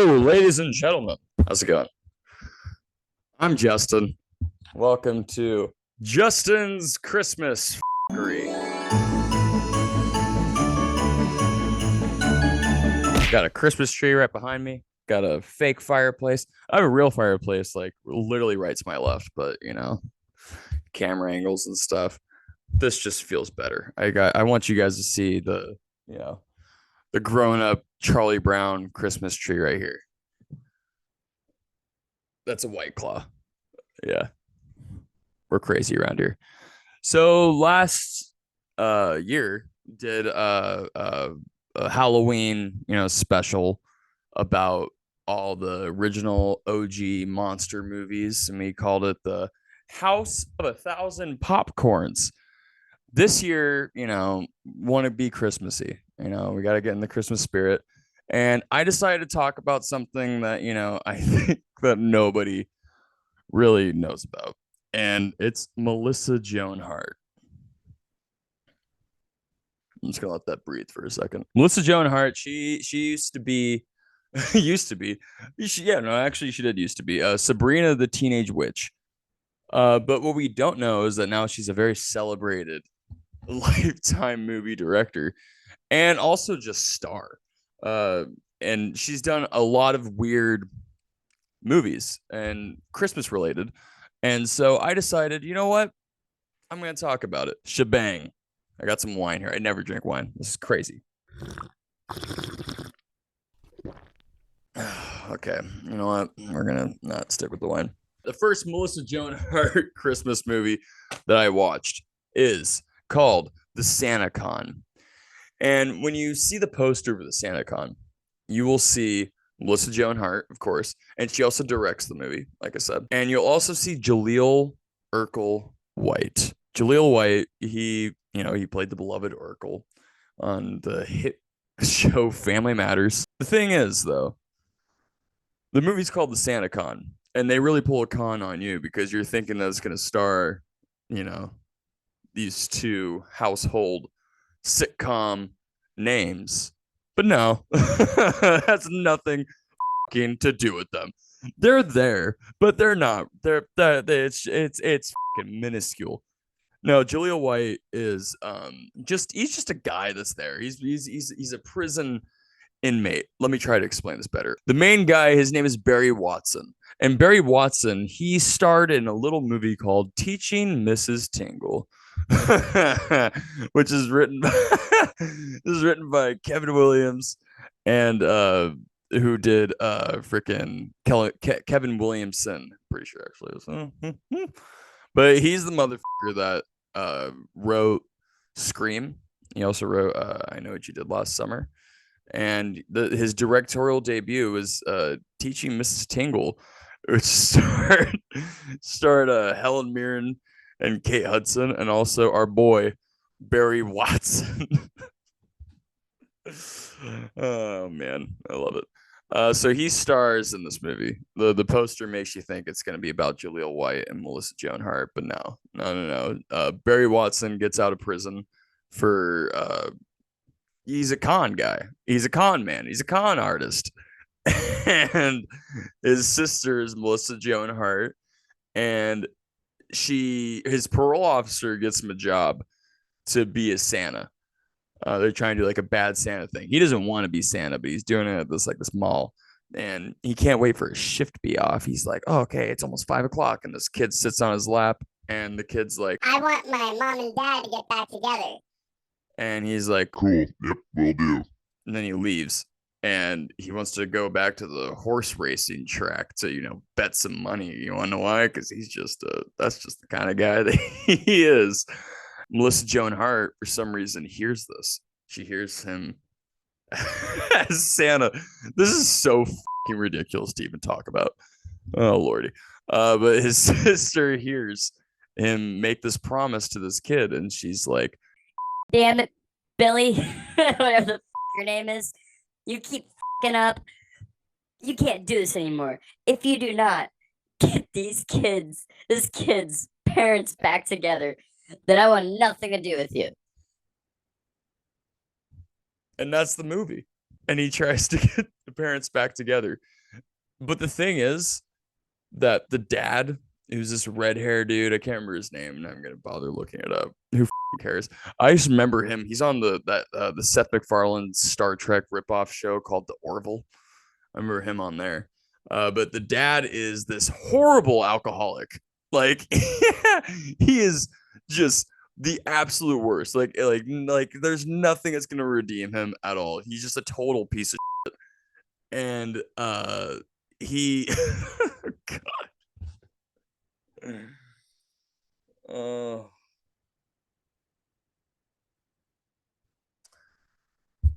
Hello, ladies and gentlemen. How's it going? I'm Justin. Welcome to Justin's Christmas F***ery. Got a Christmas tree right behind me. Got a fake fireplace. I have a real fireplace, like literally right to my left, but camera angles and stuff. This just feels better. I want you guys to see the grown up Charlie Brown Christmas tree right here. That's a White Claw. Yeah, we're crazy around here. So last year did a Halloween special about all the original OG monster movies, and we called it the House of a Thousand Popcorns. This year, want to be Christmassy. We got to get in the Christmas spirit. And I decided to talk about something that, I think that nobody really knows about. And it's Melissa Joan Hart. I'm just gonna let that breathe for a second. Melissa Joan Hart, she used to be used to be she did used to be Sabrina the Teenage Witch. But what we don't know is that now she's a very celebrated lifetime movie director and also just star. And she's done a lot of weird movies and Christmas related. And so I decided, you know what? I'm going to talk about it. Shebang. I got some wine here. I never drink wine. This is crazy. Okay. You know what? We're going to not stick with the wine. The first Melissa Joan Hart Christmas movie that I watched is called The SantaCon. And when you see the poster for The SantaCon, you will see Melissa Joan Hart, of course, and she also directs the movie, like I said. And you'll also see Jaleel Urkel White. Jaleel White, he played the beloved Urkel on the hit show Family Matters. The thing is, though, the movie's called The SantaCon, and they really pull a con on you because you're thinking that it's going to star, these two household sitcom names. But no, that's nothing to do with them. They're there, but they're not. It's minuscule. No, Jaleel White is he's just a guy that's there. He's a prison inmate. Let me try to explain this better. The main guy, his name is Barry Watson. And Barry Watson, he starred in a little movie called Teaching Mrs. Tingle. Which is written by Kevin Williams and who did Kevin Williamson, pretty sure actually. But he's the motherfucker that wrote Scream. He also wrote I Know What You Did Last Summer, and his directorial debut was Teaching Mrs. Tingle, which starred Helen Mirren and Kate Hudson, and also our boy Barry Watson. Oh man, I love it. So he stars in this movie. The poster makes you think it's going to be about Jaleel White and Melissa Joan Hart, but no. Barry Watson gets out of prison for he's a con guy. He's a con man. He's a con artist. And his sister is Melissa Joan Hart, and his parole officer gets him a job to be a Santa. They're trying to do like a bad Santa thing. He doesn't want to be Santa, but he's doing it at this mall, and he can't wait for his shift to be off. He's like, "Oh, okay, it's almost 5 o'clock," and this kid sits on his lap, and the kid's like, "I want my mom and dad to get back together." And he's like, "Cool, yep, will do." And then he leaves, and he wants to go back to the horse racing track to bet some money. You want to know why? Because that's just the kind of guy that he is. Melissa Joan Hart, for some reason, hears this. She hears him as Santa. This is so fucking ridiculous to even talk about. Oh lordy. But his sister hears him make this promise to this kid, and she's like, "Damn it, Billy," whatever the your name is, "you keep fucking up. You can't do this anymore. If you do not get this kid's parents back together, then I want nothing to do with you." And that's the movie. and he tries to get the parents back together. But the thing is that the dad, who's this red hair dude, I can't remember his name, and I'm gonna bother looking it up. Who cares? I just remember him. He's on the Seth MacFarlane Star Trek ripoff show called The Orville. I remember him on there. But the dad is this horrible alcoholic. Like he is just the absolute worst. Like there's nothing that's gonna redeem him at all. He's just a total piece of shit. And he God.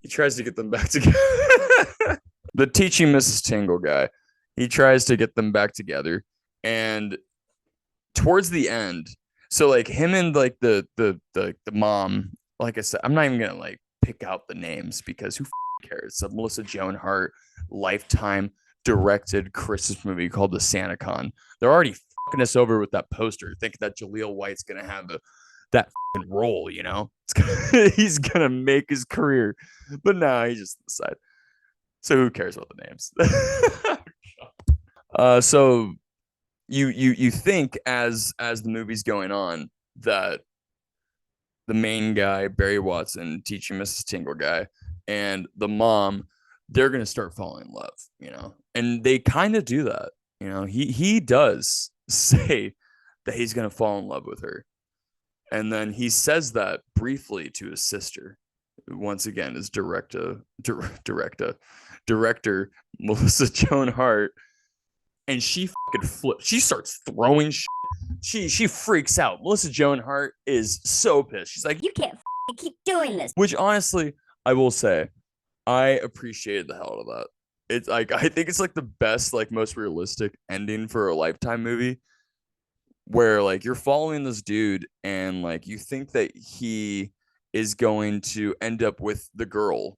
He tries to get them back together. The teaching Mrs. Tingle guy, he tries to get them back together, and towards the end, so like him and like the mom, like I said, I'm not even gonna like pick out the names because who cares? It's a Melissa Joan Hart Lifetime directed Christmas movie called The SantaCon. They're already fucking us over with that poster, thinking that Jaleel White's gonna have that role, you know? He's gonna make his career, but no, he just decided. So who cares about the names? So you think as the movie's going on that the main guy, Barry Watson, teaching Mrs. Tingle guy, and the mom, they're gonna start falling in love, you know, and they kind of do that, you know. He does say that he's gonna fall in love with her, and then he says that briefly to his sister. Once again, is director Melissa Joan Hart, and she fucking flips. She starts throwing shit. She freaks out. Melissa Joan Hart is so pissed. She's like, "You can't keep doing this." Which honestly, I will say, I appreciated the hell out of that. It's like, I think it's like the best, like most realistic ending for a Lifetime movie, where like you're following this dude and like you think that he is going to end up with the girl,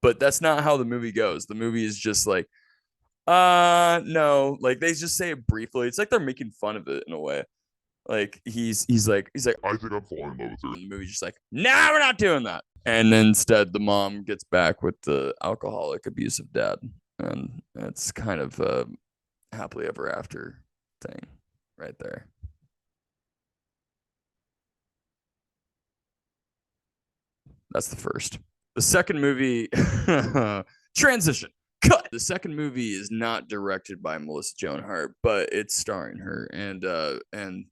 but that's not how the movie goes. The movie is just like, no, like they just say it briefly. It's like they're making fun of it in a way. Like he's like, I think I'm falling in love with her. And the movie's just like, nah, we're not doing that. And instead the mom gets back with the alcoholic, abusive dad. And it's kind of a happily ever after thing right there. That's the first. The second movie, transition, cut. The second movie is not directed by Melissa Joan Hart, but it's starring her and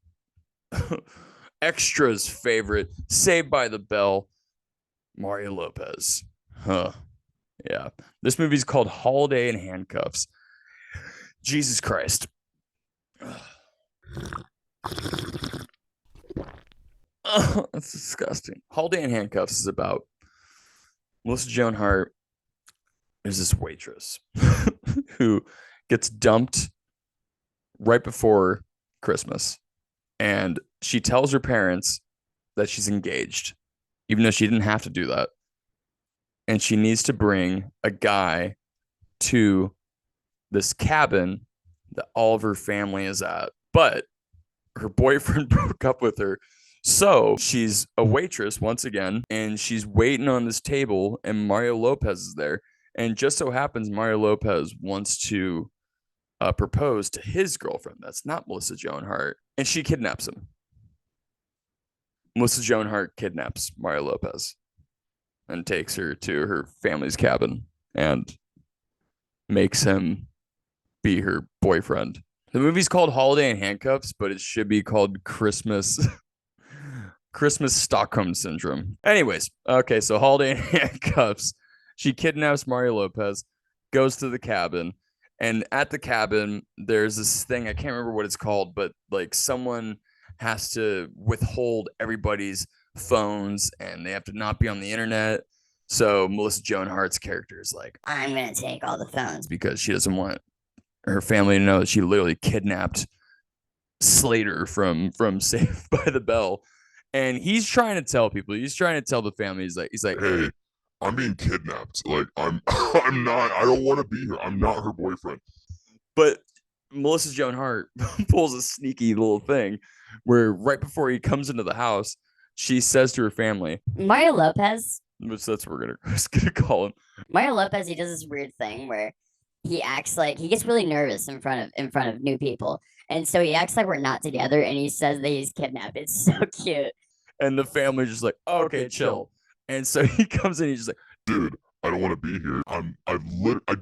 extras favorite, Saved by the Bell, Mario Lopez. Huh. Yeah. This movie's called Holiday in Handcuffs. Jesus Christ. Oh, that's disgusting. Holiday in Handcuffs is about Melissa Joan Hart. There's this waitress who gets dumped right before Christmas. And she tells her parents that she's engaged, even though she didn't have to do that. And she needs to bring a guy to this cabin that all of her family is at. But her boyfriend broke up with her. So she's a waitress once again, and she's waiting on this table, and Mario Lopez is there. And just so happens Mario Lopez wants to propose to his girlfriend. That's not Melissa Joan Hart. And she kidnaps him. Melissa Joan Hart kidnaps Mario Lopez and takes her to her family's cabin and makes him be her boyfriend. The movie's called Holiday in Handcuffs, but it should be called Christmas Stockholm Syndrome. Anyways, okay, so Holiday in Handcuffs. She kidnaps Mario Lopez, goes to the cabin, and at the cabin, there's this thing, I can't remember what it's called, but like someone has to withhold everybody's phones and they have to not be on the internet. So Melissa Joan Hart's character is like, I'm going to take all the phones. Because she doesn't want her family to know that she literally kidnapped Slater from Saved by the Bell. And he's trying to tell people, he's trying to tell the family, he's like, hey, I'm being kidnapped. Like, I don't want to be here. I'm not her boyfriend. But Melissa Joan Hart pulls a sneaky little thing where right before he comes into the house, she says to her family, Mario Lopez which that's what we're gonna call him. Mario Lopez, he does this weird thing where he acts like he gets really nervous in front of new people. And so he acts like we're not together and he says that he's kidnapped. It's so cute. And the family's just like, oh, okay, chill. And so he comes in, he's just like, Dude, I don't want to be here. I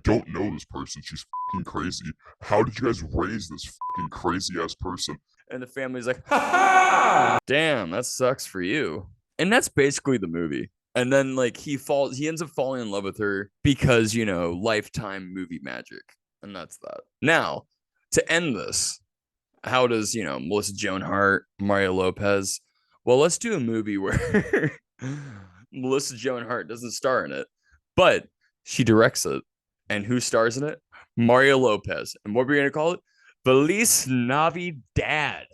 don't know this person. She's fucking crazy. How did you guys raise this fucking crazy ass person? and the family's like, ha ha! Damn, that sucks for you. And that's basically the movie. And then like he ends up falling in love with her because, you know, lifetime movie magic. And that's that. Now, to end this, how does, you know, Melissa Joan Hart, Mario Lopez? Well, let's do a movie where Melissa Joan Hart doesn't star in it, but she directs it. And who stars in it? Mario Lopez. And what are we going to call it? Feliz Navidad.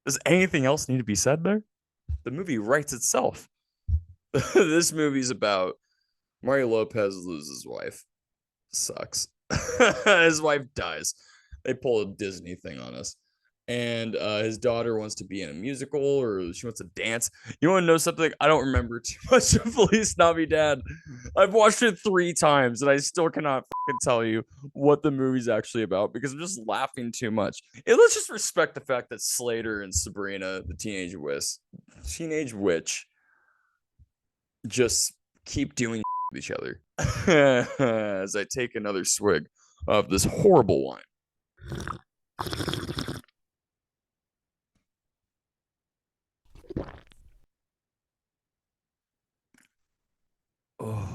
Does anything else need to be said there? The movie writes itself. This movie's about Mario Lopez loses his wife. Sucks. His wife dies. They pull a Disney thing on us. And his daughter wants to be in a musical or she wants to dance. You want to know something? I don't remember too much of Feliz Navidad. I've watched it 3 times and I still cannot fucking tell you what the movie's actually about because I'm just laughing too much. And let's just respect the fact that Slater and Sabrina, the teenage witch, just keep doing with each other. As I take another swig of this horrible wine. Oh,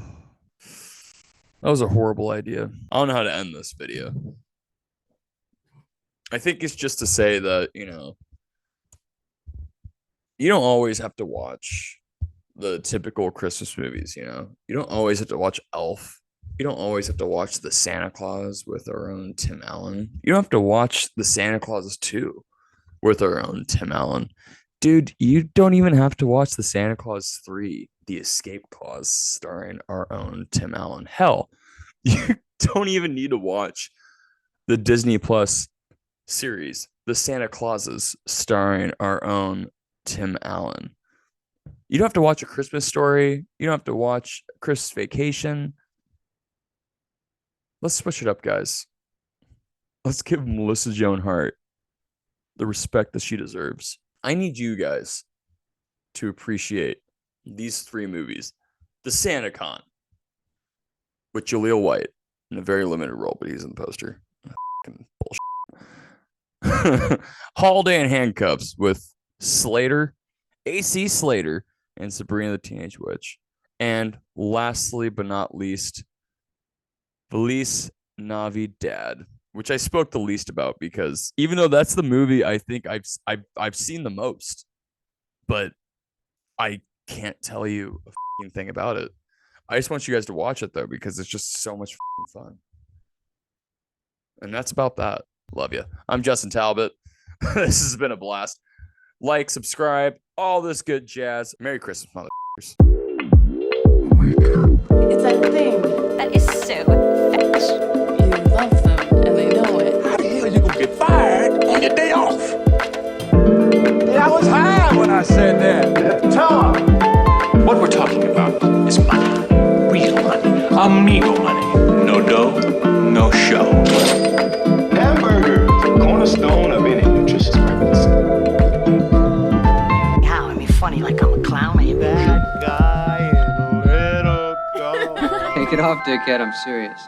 that was a horrible idea. I don't know how to end this video. I think it's just to say that, you know, you don't always have to watch the typical Christmas movies, you know? You don't always have to watch Elf. You don't always have to watch the Santa Claus with our own Tim Allen. You don't have to watch the Santa Clauses 2 with our own Tim Allen. Dude, you don't even have to watch the Santa Claus 3, The Escape Clause, starring our own Tim Allen. Hell, you don't even need to watch the Disney Plus series, The Santa Clauses, starring our own Tim Allen. You don't have to watch A Christmas Story. You don't have to watch Christmas Vacation. Let's switch it up, guys. Let's give Melissa Joan Hart the respect that she deserves. I need you guys to appreciate these 3 movies. The Santa Con with Jaleel White in a very limited role, but he's in the poster. Bullshit. Holiday in Handcuffs with Slater, AC Slater, and Sabrina the Teenage Witch. And lastly, but not least, Feliz Navidad, which I spoke the least about because even though that's the movie I think I've seen the most, but I can't tell you a fucking thing about it. I just want you guys to watch it though because it's just so much fun. And that's about that. Love you. I'm Justin Talbot. This has been a blast. Like, subscribe, all this good jazz. Merry Christmas, motherfuckers. It's that thing. That is so fetch. You love them and they know it. How the hell you gonna get fired on your day off? Yeah, I was high when I said that. Tell him. What we're talking about is money. Real money. Amigo money. No dough, no show. Hamburger, the cornerstone of any nutritious breakfast. How? I mean, funny like I'm a clown. That guy in little gold. Take it off, dickhead. I'm serious.